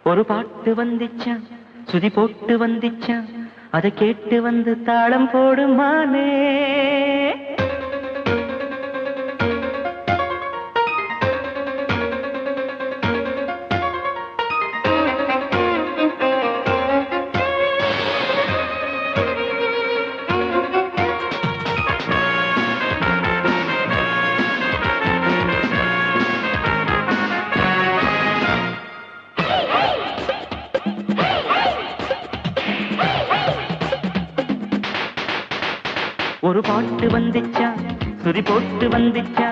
ஒரு பாட்டு வந்துச்சா சுதி போட்டு வந்துச்சா அதை கேட்டு வந்து தாளம் போடுமானே ஒரு பாட்டு வந்துச்சா சுதி போட்டு வந்துச்சா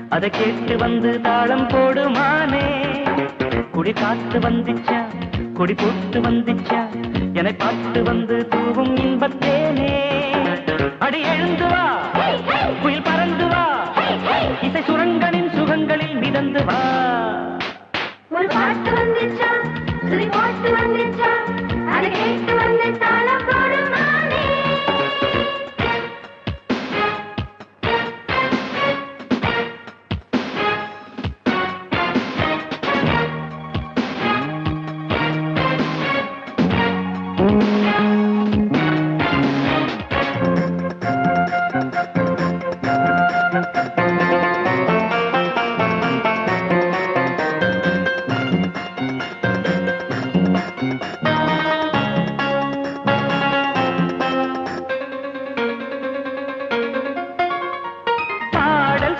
அதை கேட்டு வந்து தாளம் போடுமானே குடி காத்து வந்துச்சா கொடி போட்டு வந்துச்சா என்னை பார்த்து வந்து தூவும் இன்பத்தேனே அடி எழுந்து வா குயில் பறந்து வா இசை சுரங்களின் சுகங்களில் மிதந்து வா ஒரு பாட்டு வந்துச்சா சுதி போட்டு வந்துச்சா அதை கேட்டு வந்து தாளம் போடுமானே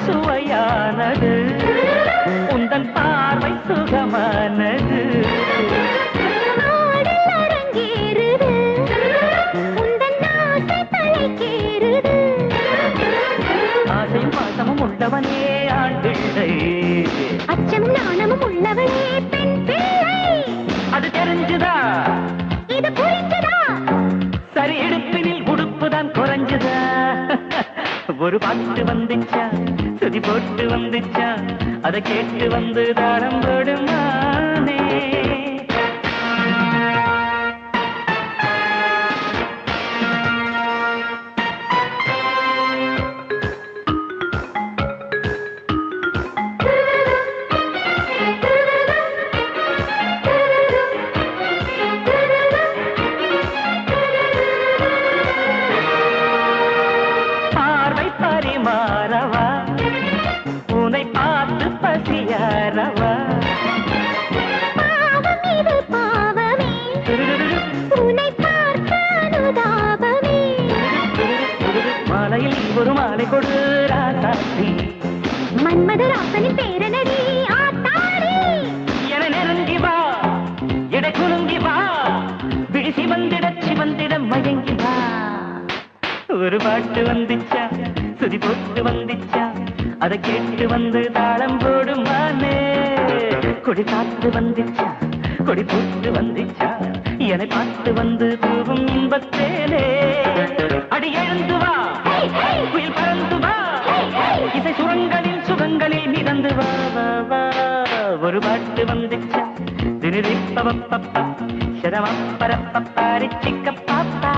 சுவையானது உந்தன் பார்வை சுகமானது ஆசையும் பாசமும் உள்ளவனே ஆண் பிள்ளை அச்சமும் நாணமும் உள்ளவனே பெண் பிள்ளை அது தெரிஞ்சுதா இது புரிஞ்சுதா சரி இடுப்பினில் உடுப்புதான் குறைஞ்சுதா ஒரு பாட்டு வந்துச்சா சுதி போட்டு வந்துச்சா அதை கேட்டு வந்து தாளம் போடுமானே பரிமாறவா உன்னை பார்த்து பசியாரவா பாவம் இது பாவமே உன்னை பார்த்த அனுதாபமே மாலையில் ஒரு மாலை கொடு ராசாத்தி மன்மதராசனின் பேரனடி ஆத்தாடி என நெருங்கி வா இடை குலுங்கி வா விழிசி வந்திட மயங்கி வா ஒரு பாட்டு வந்துச்சா சுதி போட்டு வந்துச்சா அதை கேட்டு வந்து தாளம் போடுமானே கொடி காத்து வந்துச்சா கொடி போட்டு வந்துச்சா என்னை பார்த்து வந்து தூவும் இன்பத்தேனே அடி எழுந்து வா குயில் பறந்து வா இசை சுரங்களில் சுகங்களில் மிதந்து வா வா வா ஒரு பாட்டு வந்துச்சா திரிப்பவப்பப்ப சரமப்பரப்பப்பாரி சிக்க பாப்பா